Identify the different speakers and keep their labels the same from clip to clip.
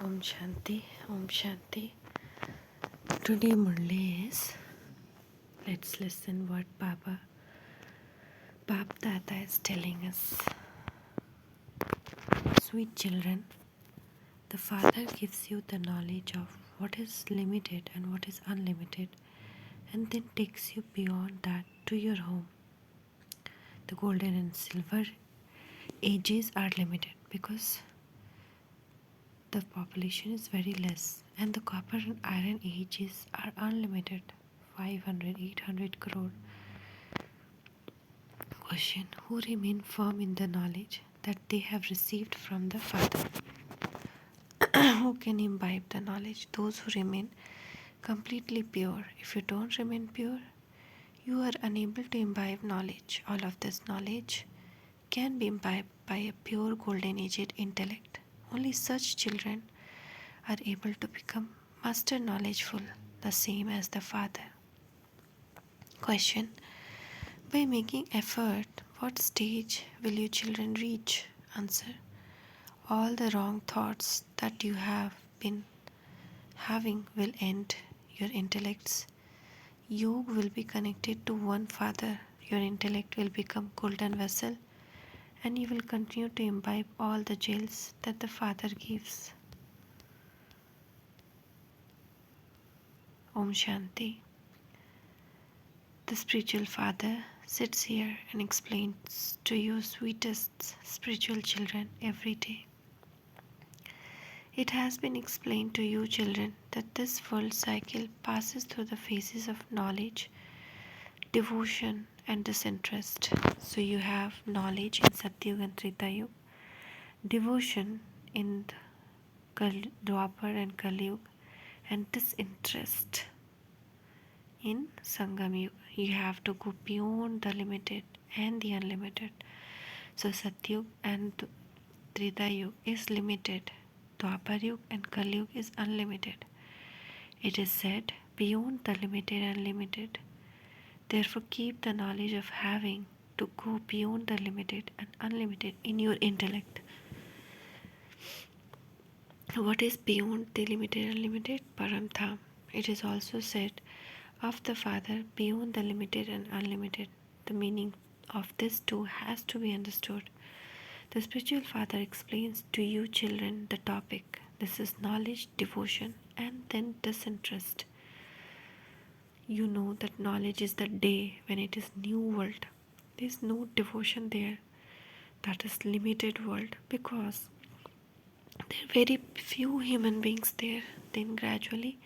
Speaker 1: Om Shanti, Om Shanti. Today Murli is, let's listen what Bap Dada is telling us. Sweet children, the Father gives you the knowledge of what is limited and what is unlimited, and then takes you beyond that to your home. The golden and silver ages are limited because the population is very less, and the copper and iron ages are unlimited, 500, 800 crore. Question: who remain firm in the knowledge that they have received from the Father? Who can imbibe the knowledge? Those who remain completely pure. If you don't remain pure, you are unable to imbibe knowledge. All of this knowledge can be imbibed by a pure golden aged intellect. Only such children are able to become master knowledgeful, the same as the Father. Question: by making effort, what stage will you children reach? Answer: all the wrong thoughts that you have been having will end. Your intellects yoke will be connected to one Father. Your intellect will become golden vessel, and you will continue to imbibe all the jewels that the Father gives. Om Shanti. The spiritual Father sits here and explains to you, sweetest spiritual children, every day. It has been explained to you, children, that this world cycle passes through the phases of knowledge, devotion, and disinterest. So you have knowledge in Satyuga and Treta Yuga, devotion in Dwapar and Kali Yuga, and disinterest in Sangam Yuga. You have to go beyond the limited and the unlimited. So Satyuga and Treta Yuga is limited. Dwapar Yuga and Kali Yuga is unlimited. It is said, beyond the limited and limited. Therefore, keep the knowledge of having to go beyond the limited and unlimited in your intellect. What is beyond the limited and limited? Param Dham. It is also said of the Father, beyond the limited and unlimited. The meaning of this too has to be understood. The spiritual Father explains to you, children, the topic. This is knowledge, devotion, and then disinterest. You know that knowledge is the day when it is new world. There is no devotion there. That is limited world, because there are very few human beings there. Then gradually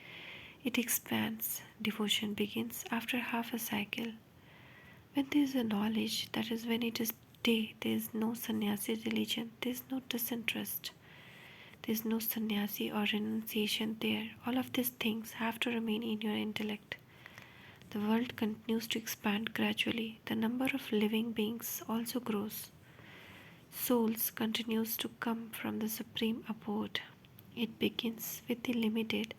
Speaker 1: it expands. Devotion begins after half a cycle. When there is a knowledge, that is when it is day. There is no sannyasi religion. There is no disinterest. There is no sannyasi or renunciation there. All of these things have to remain in your intellect. The world continues to expand gradually. The number of living beings also grows. Souls continues to come from the supreme abode. It begins with the limited,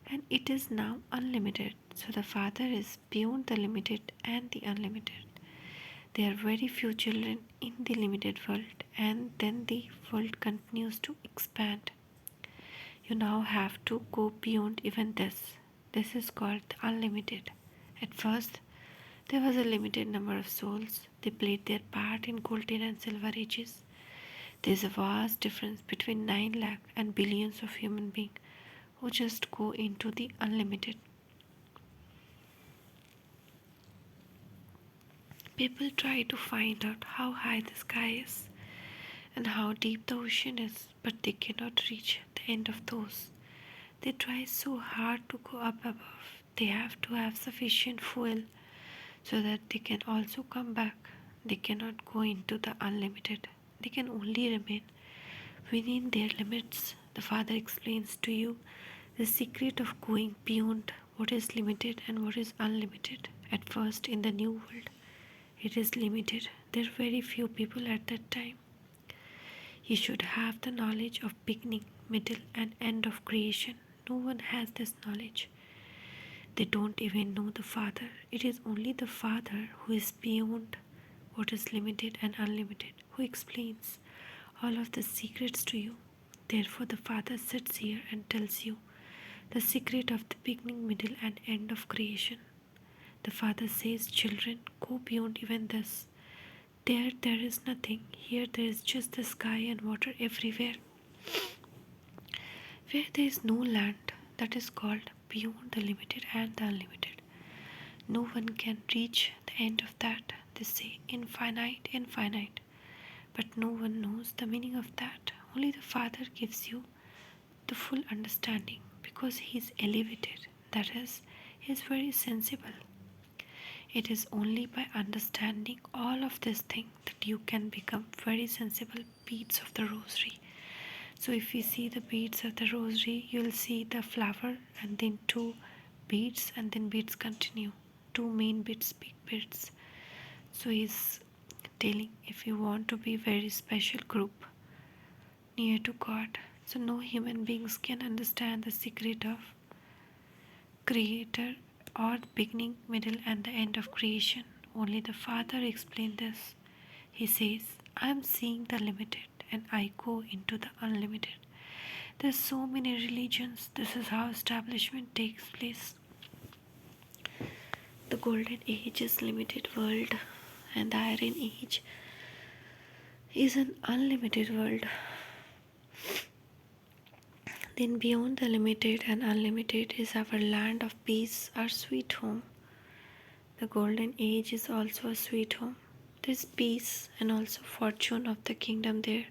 Speaker 1: and it is now unlimited. So the Father is beyond the limited and the unlimited. There are very few children in the limited world, and then the world continues to expand. You now have to go beyond even this. This is called the unlimited. At first, there was a limited number of souls. They played their part in golden and silver ages. There is a vast difference between 9 lakh and billions of human beings who just go into the unlimited. People try to find out how high the sky is and how deep the ocean is, but they cannot reach the end of those. They try so hard to go up above. They have to have sufficient fuel so that they can also come back. They cannot go into the unlimited. They can only remain within their limits. The Father explains to you the secret of going beyond what is limited and what is unlimited. At first, in the new world, it is limited. There are very few people at that time. You should have the knowledge of beginning, middle, and end of creation. No one has this knowledge. They don't even know the Father. It is only the Father who is beyond what is limited and unlimited, who explains all of the secrets to you. Therefore, the Father sits here and tells you the secret of the beginning, middle, and end of creation. The Father says, children, go beyond even this. There is nothing. Here there is just the sky and water everywhere. Where there is no land, that is called beyond the limited and the unlimited. No one can reach the end of that. They say infinite, infinite. But no one knows the meaning of that. Only the Father gives you the full understanding because He is elevated. That is, He is very sensible. It is only by understanding all of this thing that you can become very sensible beads of the rosary. So if you see the beads of the rosary, you will see the flower and then two beads and then beads continue. Two main beads, big beads. So he's telling if you want to be very special group near to God, so no human beings can understand the secret of creator or the beginning, middle and the end of creation. Only the Father explained this. He says, I am seeing the limited and I go into the unlimited. There's so many religions. This is how establishment takes place. The golden age is limited world and the iron age is an unlimited world. Then beyond the limited and unlimited is our land of peace, our sweet home. The golden age is also a sweet home. There is peace and also fortune of the kingdom there.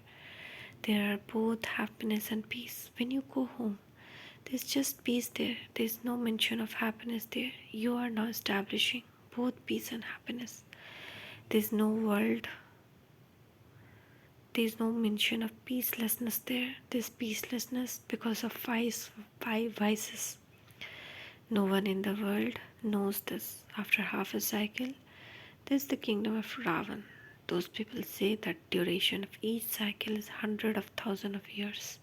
Speaker 1: There are both happiness and peace. When you go home, there's just peace there. There's no mention of happiness there. You are now establishing both peace and happiness. There's no world. There's no mention of peacelessness there. There's peacelessness because of five vices. No one in the world knows this. After half a cycle, there's the kingdom of Ravan. Those people say that duration of each cycle is hundred of thousand of years.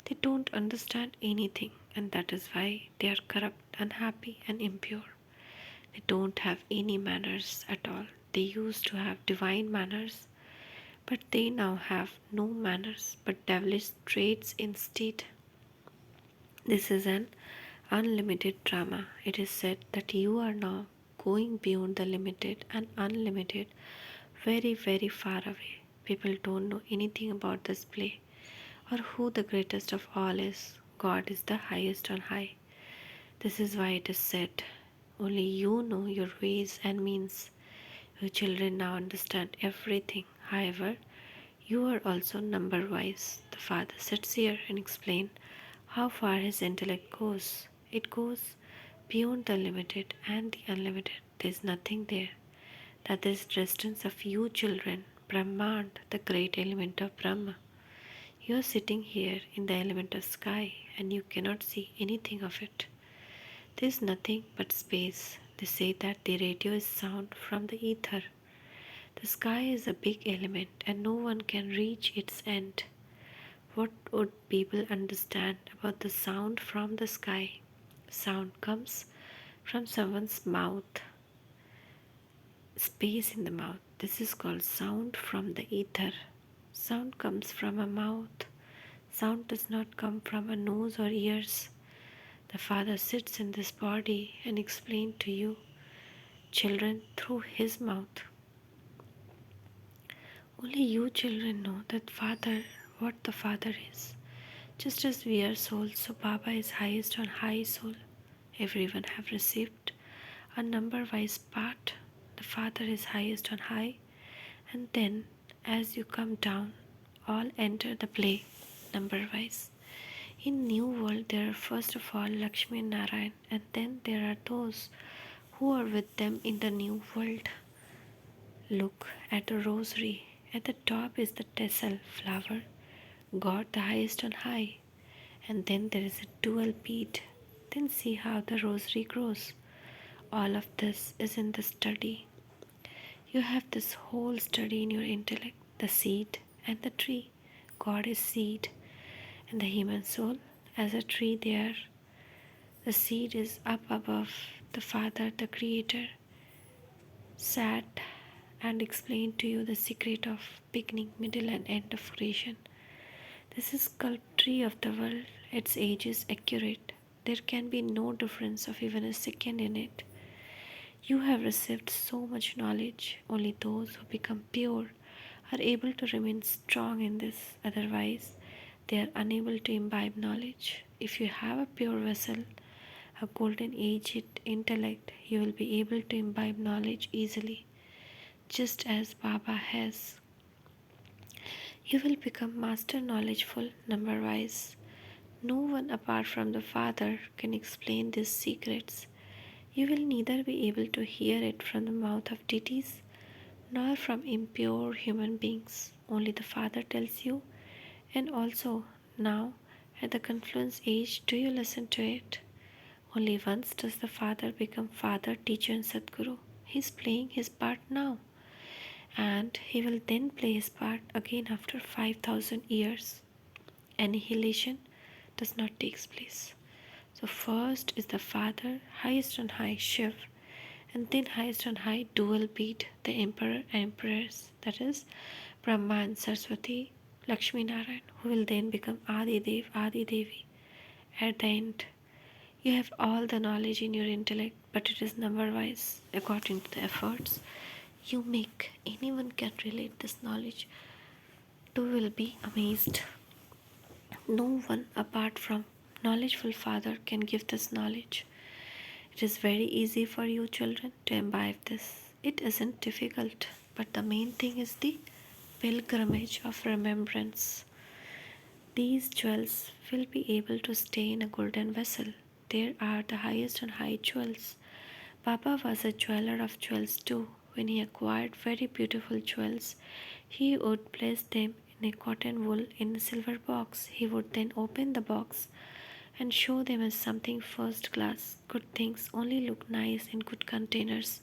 Speaker 1: They don't understand anything, and that is why they are corrupt, unhappy, and impure. They don't have any manners at all. They used to have divine manners, but they now have no manners but devilish traits instead. This is an unlimited drama. It is said that you are now going beyond the limited and unlimited, very, very far away. People don't know anything about this play or who the greatest of all is. God is the highest on high. This is why it is said, only you know your ways and means. Your children now understand everything. However, you are also number wise. The Father sits here and explains how far his intellect goes. It goes beyond the limited and the unlimited. There is nothing there. That is distance of you children, Brahmand, the great element of Brahma. You are sitting here in the element of sky and you cannot see anything of it. There is nothing but space. They say that the radio is sound from the ether. The sky is a big element and no one can reach its end. What would people understand about the sound from the sky? Sound comes from someone's mouth, space in the mouth. This is called sound from the ether. Sound comes from a mouth. Sound does not come from a nose or ears. The Father sits in this body and explains to you, children, through His mouth. Only you children know that Father, what the Father is. Just as we are souls, so Baba is highest on high soul. Everyone have received a number-wise part. The Father is highest on high, and then as you come down, all enter the play number-wise. In New World, there are first of all Lakshmi and Narayan, and then there are those who are with them in the New World. Look at the rosary. At the top is the tassel flower, God the highest on high, and then there is a dual bead. Then see how the rosary grows. All of this is in the study. You have this whole study in your intellect, the seed and the tree. God is seed, and the human soul as a tree there. The seed is up above the Father, the Creator, sat and explained to you the secret of beginning, middle, and end of creation. This is sculpted tree of the world, its age is accurate. There can be no difference of even a second in it. You have received so much knowledge. Only those who become pure are able to remain strong in this. Otherwise, they are unable to imbibe knowledge. If you have a pure vessel, a golden aged intellect, you will be able to imbibe knowledge easily, just as Baba has. You will become master knowledgeful number wise. No one apart from the Father can explain these secrets. You will neither be able to hear it from the mouth of deities nor from impure human beings. Only the Father tells you, and also now at the confluence age do you listen to it. Only once does the Father become Father, Teacher, and Sadguru. He is playing his part now, and he will then play his part again after 5,000 years. Annihilation does not take place. So first is the Father, highest on high, Shiv, and then highest on high dual beat, the Emperor and Empress, that is Brahma and Saraswati, Lakshmi Narayan, who will then become Adi Dev, Adi Devi. At the end, you have all the knowledge in your intellect, but it is number wise according to the efforts you make. Anyone can relate this knowledge. You will be amazed. No one apart from knowledgeful Father can give this knowledge. It is very easy for you children to imbibe this. It isn't difficult, but the main thing is the pilgrimage of remembrance. These jewels will be able to stay in a golden vessel. There are the highest and high jewels. Baba was a jeweler of jewels too. When he acquired very beautiful jewels, he would place them in a cotton wool in a silver box. He would then open the box and show them as something first class. Good things only look nice in good containers.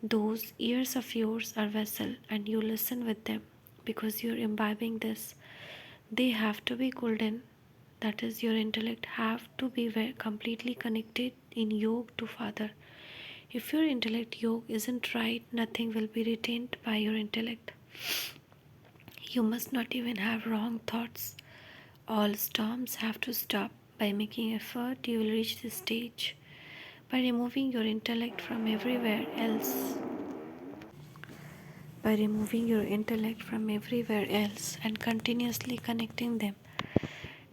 Speaker 1: Those ears of yours are vessel, and you listen with them because you're imbibing this. They have to be golden. That is, your intellect have to be completely connected in yoga to Father. If your intellect yoga isn't right, nothing will be retained by your intellect. You must not even have wrong thoughts. All storms have to stop. By making effort, you will reach this stage. By removing your intellect from everywhere else. By removing your intellect from everywhere else and continuously connecting them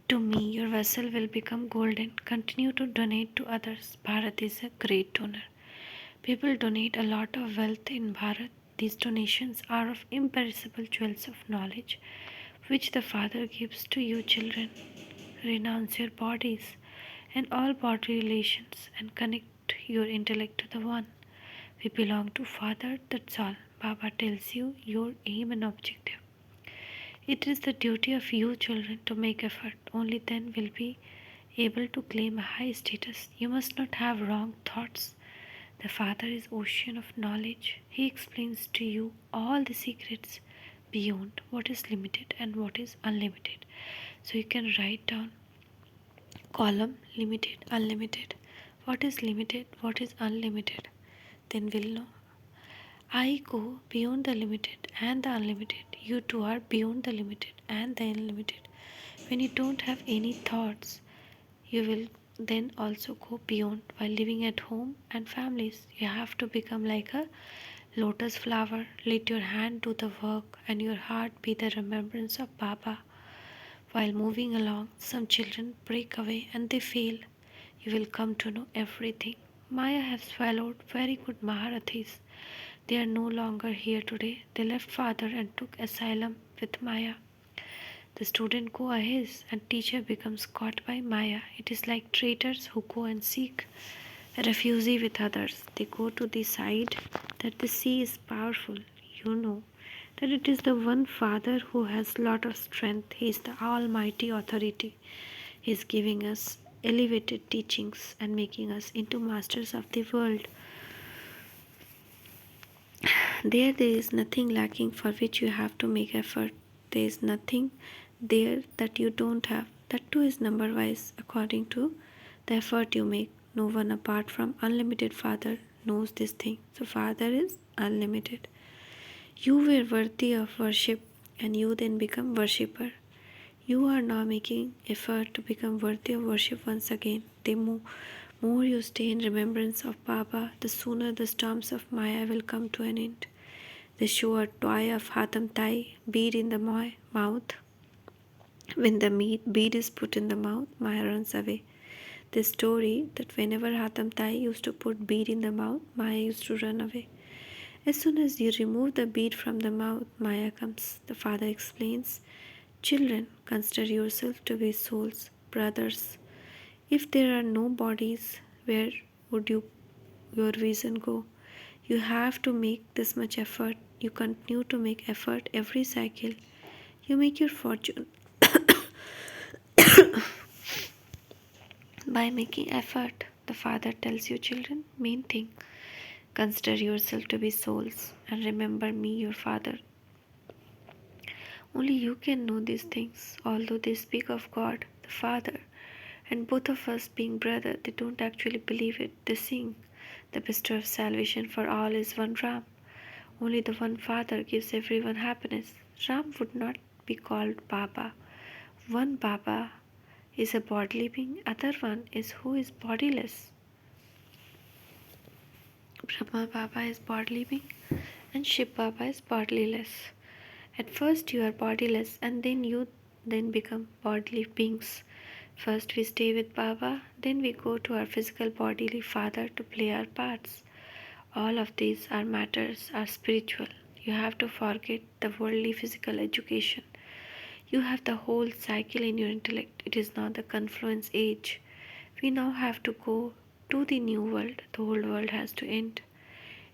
Speaker 1: to me, your vessel will become golden. Continue to donate to others. Bharat is a great donor. People donate a lot of wealth in Bharat. These donations are of imperishable jewels of knowledge, which the Father gives to you children. Renounce your bodies and all body relations and connect your intellect to the One. We belong to Father, that's all. Baba tells you your aim and objective. It is the duty of you children to make effort. Only then will be able to claim a high status. You must not have wrong thoughts. The Father is ocean of knowledge. He explains to you all the secrets beyond what is limited and what is unlimited. So you can write down column limited, unlimited. What is limited, what is unlimited. Then we'll know. I go beyond the limited and the unlimited. You too are beyond the limited and the unlimited. When you don't have any thoughts, you will then also go beyond while living at home and families. You have to become like a lotus flower. Let your hand do the work and your heart be the remembrance of Baba. While moving along, some children break away and they fail. You will come to know everything. Maya has swallowed very good Maharathis. They are no longer here today. They left Father and took asylum with Maya. The student goes ahead and teacher becomes caught by Maya. It is like traitors who go and seek refuge with others. They go to the side that the sea is powerful. You know that it is the one Father who has lot of strength. He is the almighty authority. He is giving us elevated teachings and making us into masters of the world. There is nothing lacking for which you have to make effort. There is nothing there that you don't have. That too is number wise according to the effort you make. No one apart from unlimited Father knows this thing. So Father is unlimited. You were worthy of worship and you then become worshipper. You are now making effort to become worthy of worship once again. The more you stay in remembrance of Baba, the sooner the storms of Maya will come to an end. The sure toy of Hatam Tai, bead in the mouth. When the bead is put in the mouth, Maya runs away. The story that whenever Hatam Tai used to put bead in the mouth, Maya used to run away. As soon as you remove the bead from the mouth, Maya comes. The father explains, children, consider yourself to be souls, brothers. If there are no bodies, where would your vision go? You have to make this much effort. You continue to make effort every cycle. You make your fortune by making effort. The father tells you, children, main thing. Consider yourself to be souls and remember me, your father. Only you can know these things. Although they speak of God, the Father, and both of us being brother, they don't actually believe it. They sing, the bestower of salvation for all is one Ram. Only the one Father gives everyone happiness. Ram would not be called Baba. One Baba is a bodily being, other one is who is bodiless. Brahma Baba is bodily being and Shiv Baba is bodiless. At first you are bodiless and then you become bodily beings. First we stay with Baba, then we go to our physical bodily father to play our parts. All of these are matters are spiritual. You have to forget the worldly physical education. You have the whole cycle in your intellect. It is now the confluence age. We now have to go to the new world. The old world has to end.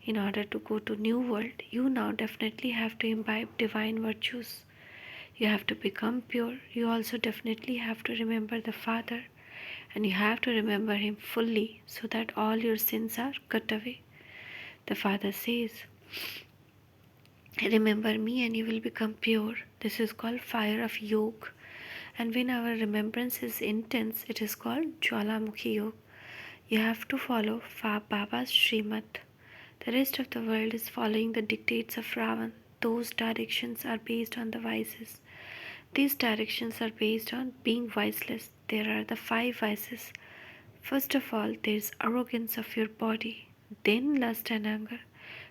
Speaker 1: In order to go to new world, you now definitely have to imbibe divine virtues. You have to become pure. You also definitely have to remember the Father, and you have to remember Him fully so that all your sins are cut away. The Father says, remember me and you will become pure. This is called fire of yoga. And when our remembrance is intense, it is called Jwalamukhi Yoga. You have to follow Baba's Srimad. The rest of the world is following the dictates of Ravan. Those directions are based on the vices. These directions are based on being viceless. There are the 5 vices. First of all, there is arrogance of your body, then lust and anger.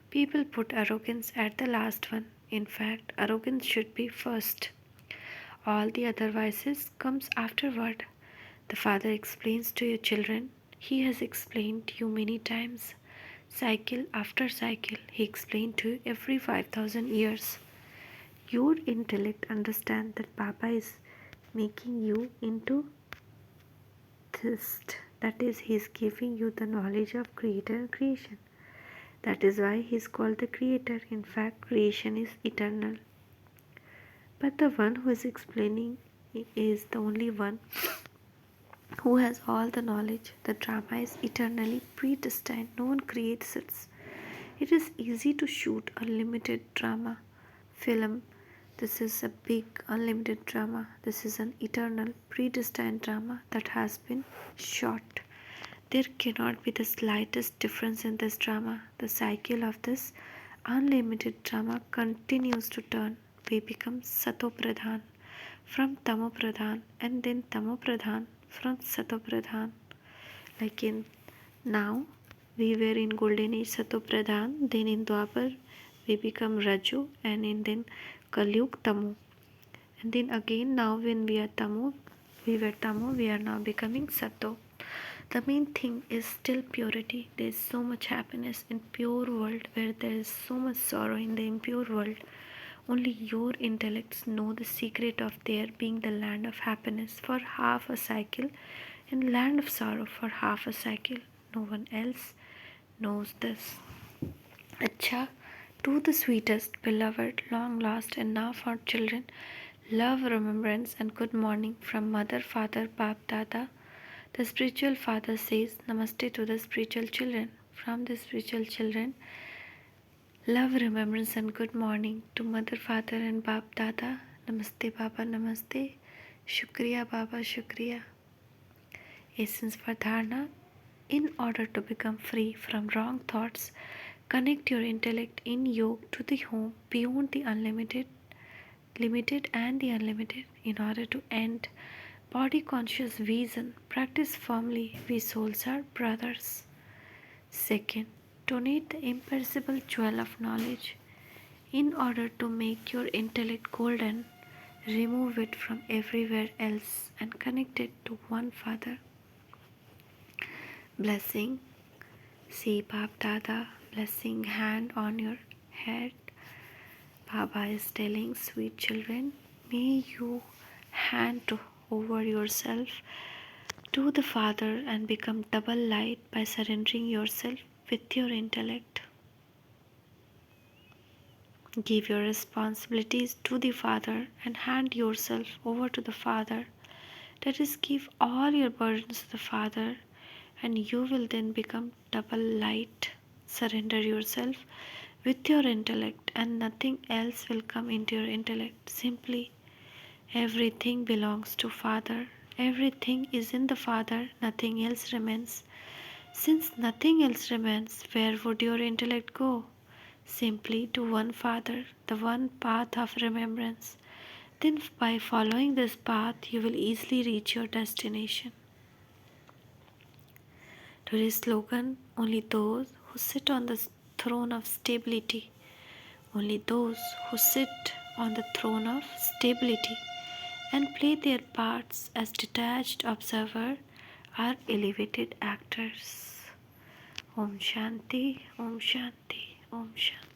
Speaker 1: People put arrogance at the last one. In fact, arrogance should be first. All the other vices comes afterward. The Father explains to your children. He has explained to you many times. Cycle after cycle, he explained to you every 5,000 years. Your intellect understand that Baba is making you into theist. That is, he is giving you the knowledge of creator and creation. That is why he is called the creator. In fact, creation is eternal. But the one who is explaining is the only one who has all the knowledge. The drama is eternally predestined. No one creates it. It is easy to shoot a limited drama film. This is a big unlimited drama. This is an eternal predestined drama that has been shot. There cannot be the slightest difference in this drama. The cycle of this unlimited drama continues to turn. We become Sato Pradhan from Tamo Pradhan and then Tamo Pradhan from Sato Pradhan. Like in now, we were in golden age Sato Pradhan, then in Dwapar we become Raju, and in then Kalyug Tamu. And then again now when we are Tamu, we were Tamu, we are now becoming Sato. The main thing is still purity. There is so much happiness in pure world where there is so much sorrow in the impure world. Only your intellects know the secret of there being the land of happiness for half a cycle and land of sorrow for half a cycle. No one else knows this. Acha, to the sweetest, beloved, long lost, and now found children, love, remembrance, and good morning from Mother, Father, Bap, Dada. The spiritual father says Namaste to the spiritual children. From the spiritual children, love, remembrance, and good morning to Mother, Father, and Bap, Dada. Namaste, Baba, Namaste. Shukriya, Baba, Shukriya. Essence for Dharana. In order to become free from wrong thoughts, connect your intellect in yoga to the home beyond the unlimited limited and the unlimited, in order to end body conscious vision. Practice firmly, we souls are brothers. Second, donate the imperishable jewel of knowledge. In order to make your intellect golden, remove it from everywhere else and connect it to one Father. Blessing. See Bab Dada blessing hand on your head. Baba is telling, sweet children, may you hand over yourself to the Father and become double light by surrendering yourself with your intellect. Give your responsibilities to the Father and hand yourself over to the Father. That is, give all your burdens to the Father, and you will then become double light. Surrender yourself with your intellect, and nothing else will come into your intellect. Simply, everything belongs to Father. Everything is in the Father, nothing else remains. Since nothing else remains, where would your intellect go? Simply to one Father, the one path of remembrance. Then, by following this path, you will easily reach your destination. Today's slogan: only those who sit on the throne of stability, only those who sit on the throne of stability and play their parts as detached observer are elevated actors. Om Shanti, Om Shanti, Om Shanti.